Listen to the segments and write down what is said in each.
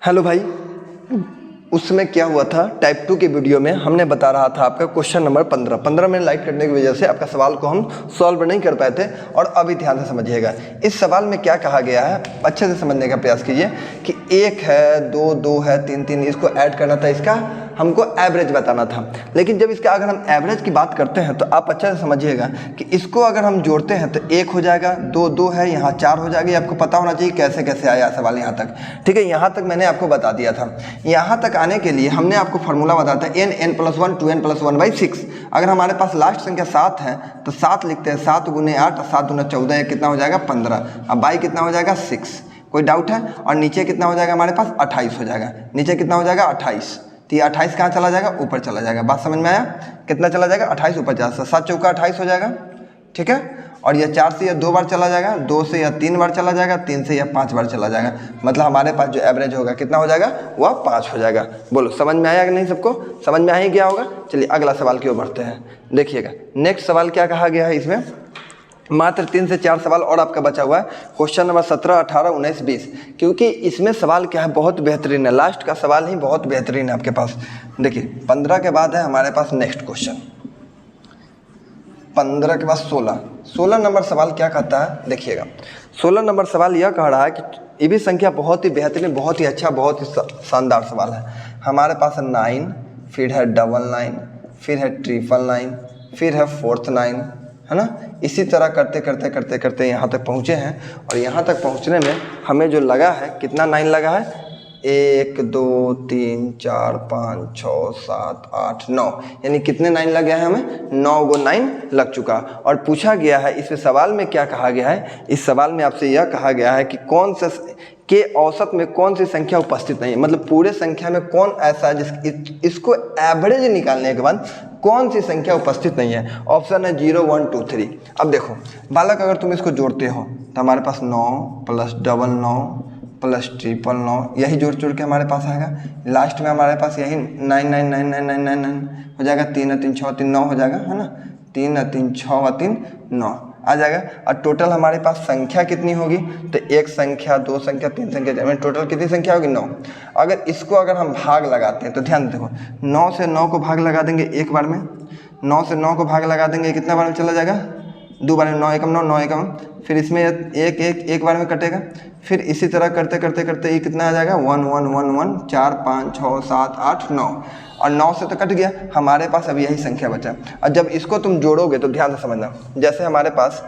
Hello भाई, उसमें क्या हुआ था टाइप 2 के वीडियो में हमने बता रहा था आपका क्वेश्चन नंबर 15 में लाइक करने की वजह से आपका सवाल को हम सॉल्व नहीं कर पाए थे। और अभी ध्यान से समझिएगा, इस सवाल में क्या कहा गया है अच्छे से समझने का प्रयास कीजिए कि 1 है 2 2 है 3 3 इसको ऐड करना था, इसका हमको एवरेज बताना था। लेकिन जब इसका अगर हम एवरेज की बात करते हैं तो आप अच्छे से समझिएगा कि इसको अगर हम जोड़ते हैं तो 1 हो जाएगा, 2 2 है, यहाँ 4 हो जाएगी। आपको पता होना चाहिए कैसे कैसे आया सवाल यहाँ तक, ठीक है। यहाँ तक मैंने आपको बता दिया था। यहाँ तक आने के लिए हमने आपको फार्मूला बताया था n+1 2n+1/6। अगर हमारे पास लास्ट संख्या 7 है तो 7 लिखते हैं, 7 गुने 8 7 गुना 14, ये कितना हो जाएगा 15। अब बाई कितना हो जाएगा 6, कोई डाउट है। और नीचे कितना हो जाएगा हमारे पास 28 हो जाएगा, नीचे कितना हो जाएगा 28। तो ये 28 कहाँ चला जाएगा, ऊपर चला जाएगा। बात समझ में आया, कितना चला जाएगा 28 ऊपर जा, 7 चौका 28 हो जाएगा, ठीक है। और यह 4 से यह 2 बार चला जाएगा, 2 से यह 3 बार चला जाएगा, 3 से यह 5 बार चला जाएगा। मतलब हमारे पास जो एवरेज होगा कितना हो जाएगा, वह 5 हो जाएगा। बोलो समझ में आया कि नहीं, सबको समझ में आ ही गया होगा। चलिए अगला सवाल की ओर बढ़ते हैं। देखिएगा नेक्स्ट सवाल क्या कहा गया है इसमें। मात्र 3 से 4 सवाल और आपका बचा हुआ है। क्वेश्चन नंबर 17 18 19 20, क्योंकि इसमें सवाल क्या है बहुत बेहतरीन है। लास्ट का सवाल ही बहुत बेहतरीन है आपके पास। देखिए 15 के बाद है हमारे पास नेक्स्ट क्वेश्चन, 15 के बाद 16 नंबर सवाल क्या कहता है। देखिएगा 16 नंबर सवाल यह कह रहा है कि ये भी संख्या बहुत ही बेहतरीन, बहुत ही अच्छा, बहुत ही शानदार सवाल है। हमारे पास 9, फिर है 99, फिर है 999, फिर है 4th9, है ना। इसी तरह करते करते करते करते यहाँ तक पहुँचे हैं। और यहाँ तक पहुँचने में हमें जो लगा है, कितना 9 लगा है, 1 2 3 4 5 6 7 8 9, यानी कितने 9 लग गया है हमें, 9 गो 9 लग चुका। और पूछा गया है इसमें सवाल में क्या कहा गया है, इस सवाल में आपसे यह कहा गया है कि कौन से के औसत में कौन सी संख्या उपस्थित नहीं है। मतलब पूरे संख्या में कौन ऐसा है इसको एवरेज निकालने के बाद कौन सी संख्या उपस्थित नहीं है। ऑप्शन है 0 1 2 3। अब देखो बालक, अगर तुम इसको जोड़ते हो तो हमारे पास 9 + 99 + 999, यही जोड़ जोड़ के हमारे पास आएगा। लास्ट में हमारे पास यही 9999999 हो जाएगा। 3 3 6 3 9 हो जाएगा, है ना। 3 3 6 3 9 आ जाएगा। और टोटल हमारे पास संख्या कितनी होगी, तो 1 संख्या 2 संख्या 3 संख्या, टोटल कितनी संख्या होगी 9। अगर इसको अगर हम भाग लगाते हैं तो ध्यान देखो, 9 से 9 को भाग लगा देंगे एक बार में, 9 से 9 को भाग लगा देंगे कितना बार में चला जाएगा, 2 बार में, 9 एकम 9 9 एकम, फिर इसमें एक बार में कटेगा। फिर इसी तरह करते करते करते ये कितना आ जाएगा 1 1 1 1 4 5 6 7 8 9, और 9 से तो कट गया, हमारे पास अब यही संख्या बचा। और जब इसको तुम जोड़ोगे तो ध्यान से समझना, जैसे हमारे पास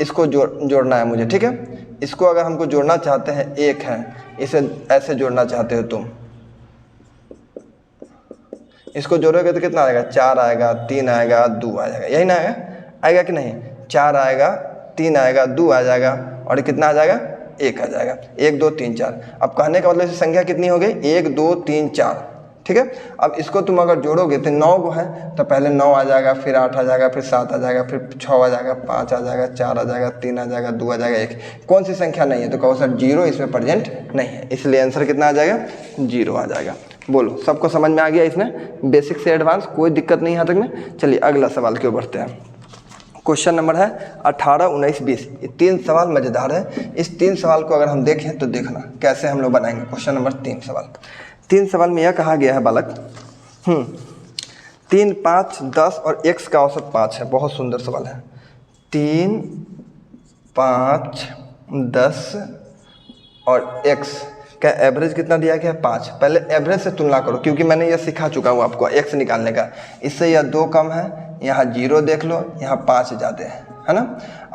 इसको जोड़ना है मुझे, ठीक है। इसको अगर हमको जोड़ना चाहते हैं, 1 है, इसे ऐसे जोड़ना चाहते हो तुम, इसको जोड़ोगे तो कितना आएगा, 4 आएगा, 3 आएगा, 2 आ जाएगा, यही ना आएगा कि नहीं। 4 आएगा, 3 आएगा, 2 आ जाएगा, और कितना आ जाएगा 1 आ जाएगा। 1 2 3 4। अब कहने का मतलब इस संख्या कितनी हो गई, 1 2 3 4, ठीक है। अब इसको तुम अगर जोड़ोगे तो 9 को है तो पहले 9 आ जाएगा, फिर 8 आ जाएगा, फिर 7 आ जाएगा, फिर 6 आ जाएगा, 5 आ जाएगा, 4 आ जाएगा, 3 आ जाएगा, 2 आ जाएगा, 1। कौन सी संख्या नहीं है, तो कहो सर 0 इसमें प्रेजेंट नहीं है, इसलिए आंसर कितना आ जाएगा 0 आ जाएगा। बोलो सबको समझ में आ गया इसमें, बेसिक से एडवांस कोई दिक्कत नहीं यहाँ तक में। चलिए अगला सवाल की ओर बढ़ते हैं। क्वेश्चन नंबर है 18 19 20। ये 3 सवाल मज़ेदार है। इस 3 सवाल को अगर हम देखें तो देखना कैसे हम लोग बनाएंगे। क्वेश्चन नंबर 3 सवाल में यह कहा गया है बालक, 3 5 10 और x का औसत 5 है। बहुत सुंदर सवाल है। 3 5 10 और x का एवरेज कितना दिया गया है 5। पहले एवरेज से तुलना करो, क्योंकि मैंने यह सिखा चुका हूँ आपको x निकालने का। इससे यह 2 कम है, यहाँ 0 देख लो, यहाँ 5 ज़्यादा है ना।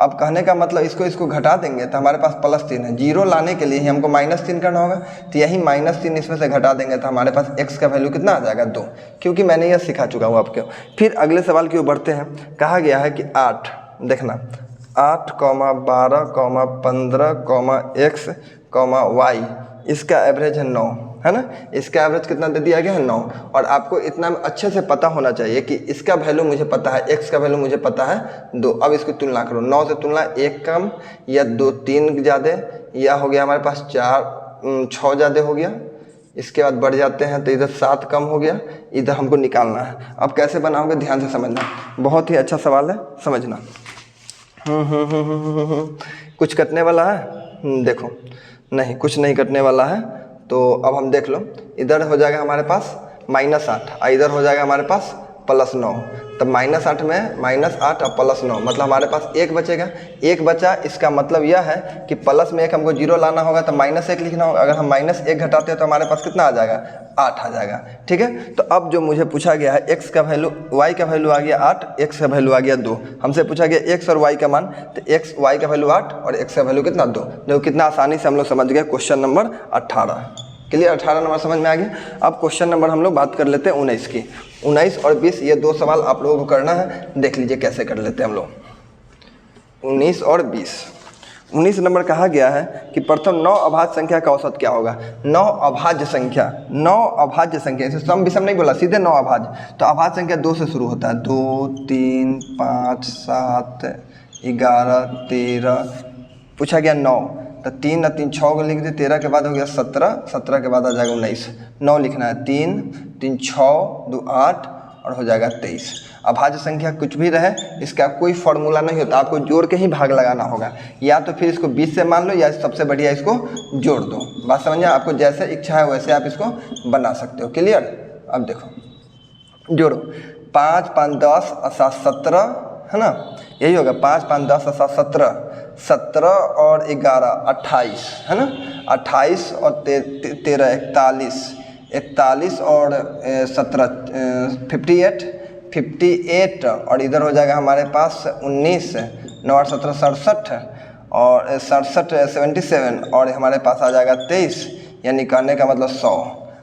अब कहने का मतलब इसको घटा देंगे तो हमारे पास +3 है। 0 लाने के लिए ही हमको -3 करना होगा, तो यही -3 इसमें से घटा देंगे तो हमारे पास x का वैल्यू कितना आ जाएगा 2, क्योंकि मैंने यह सिखा चुका हूँ आपको। फिर अगले सवाल की ओर बढ़ते हैं। कहा गया है कि 8, देखना 8, 12, 15, x, y, इसका एवरेज है 9, है ना। इसका एवरेज कितना दे दिया गया है 9। और आपको इतना अच्छे से पता होना चाहिए कि इसका वैल्यू मुझे पता है, x का वैल्यू मुझे पता है 2। अब इसको तुलना करो, 9 से तुलना 1 कम या 2 3 ज़्यादा, या हो गया हमारे पास 4 6 ज़्यादा हो गया। इसके बाद बढ़ जाते हैं तो इधर 7 कम हो गया, इधर हमको निकालना है। अब कैसे बनाओगे ध्यान से समझना, बहुत ही अच्छा सवाल है, समझना। कुछ कटने वाला है, देखो नहीं कुछ नहीं कटने वाला है। तो अब हम देख लो, इधर हो जाएगा हमारे पास -8 और इधर हो जाएगा हमारे पास +9। तब -8 में -8 और +9 मतलब हमारे पास 1 बचेगा। 1 बचा, इसका मतलब यह है कि प्लस में 1 हमको 0 लाना होगा तो -1 लिखना होगा। अगर हम -1 घटाते हैं तो हमारे पास कितना आ जाएगा, 8 आ जाएगा। ठीक है, तो अब जो मुझे पूछा गया है x का वैल्यू, y का वैल्यू आ गया 8, x का वैल्यू आ गया 2। हमसे पूछा गया x और y का मान, तो x y का वैल्यू 8 और x का वैल्यू कितना 2। देखो कितना आसानी से हम लोग समझ गए। क्वेश्चन नंबर 18 क्लियर, 18 नंबर समझ में आ गया। अब क्वेश्चन नंबर हम लोग बात कर लेते हैं 19 की। 19 और 20 ये 2 सवाल आप लोगों को करना है, देख लीजिए कैसे कर लेते हैं हम लोग। 19 और 20। 19 नंबर कहा गया है कि प्रथम 9 अभाज्य संख्या का औसत क्या होगा। 9 अभाज्य संख्या, 9 अभाज्य संख्या, इसे सम विषम नहीं बोला, सीधे 9 अभाज्य। तो अभाज्य संख्या 2 से शुरू होता है, 2 3 5 7 11 13। पूछा गया 9, तो 3 और 3 6 को लिख दिए, 13 के बाद हो गया 17, 17 के बाद आ जाएगा 19। 9 लिखना है, 3 3 6 2 8 और हो जाएगा 23। अभाज्य संख्या कुछ भी रहे, इसका कोई फॉर्मूला नहीं होता, आपको जोड़ के ही भाग लगाना होगा। या तो फिर इसको 20 से मान लो, या सबसे बढ़िया इसको जोड़ दो। बात समझिए, आपको जैसे इच्छा है वैसे आप इसको बना सकते हो। क्लियर। अब देखो जोड़ो, 5 5 10 और 7 17 है ना, यही होगा। 5 5 10 और 7 17, 17 और 11 28 है ना, 28 और 13 41, 41 और 17 58, 58 और इधर हो जाएगा हमारे पास 19, 9 और 17 67 और 67 77 और हमारे पास आ जाएगा 23, यानी कहने का मतलब 100।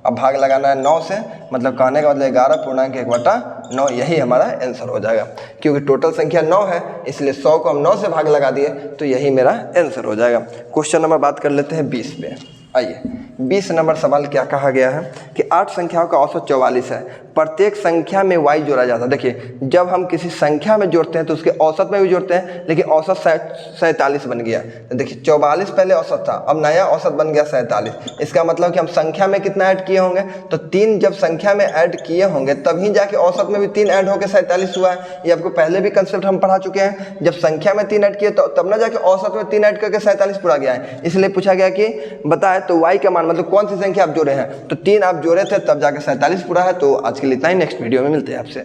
अब भाग लगाना है 9 से, मतलब कहने का मतलब 11.1/9, यही हमारा आंसर हो जाएगा। क्योंकि टोटल संख्या 9 है, इसलिए 100 को हम 9 से भाग लगा दिए तो यही मेरा आंसर हो जाएगा। क्वेश्चन नंबर बात कर लेते हैं 20 पे। आइए 20 नंबर सवाल क्या कहा गया है कि 8 संख्याओं का औसत 44 है, प्रत्येक संख्या में y जोड़ा जाता है। देखिए, जब हम किसी संख्या में जोड़ते हैं तो उसके औसत में भी जोड़ते हैं, लेकिन औसत 47 बन गया। तो देखिए 44 पहले औसत था, अब नया औसत बन गया 47। इसका मतलब कि हम संख्या में कितना ऐड किए होंगे, तो 3 जब संख्या में ऐड किए होंगे तभी जाके औसत में भी 3 ऐड होकर 47 हुआ है। ये आपको पहले भी कंसेप्ट हम पढ़ा चुके हैं, जब संख्या में 3 ऐड किए तो तब ना जाके औसत में 3 ऐड करके 47 पूरा गया है। इसलिए पूछा गया कि बताए तो y का मान, मतलब कौन सी संख्या आप जोड़े हैं, तो 3 आप जोड़े थे तब जाके 47 पूरा है। तो आज के लिए इतना ही, नेक्स्ट वीडियो में मिलते हैं आपसे।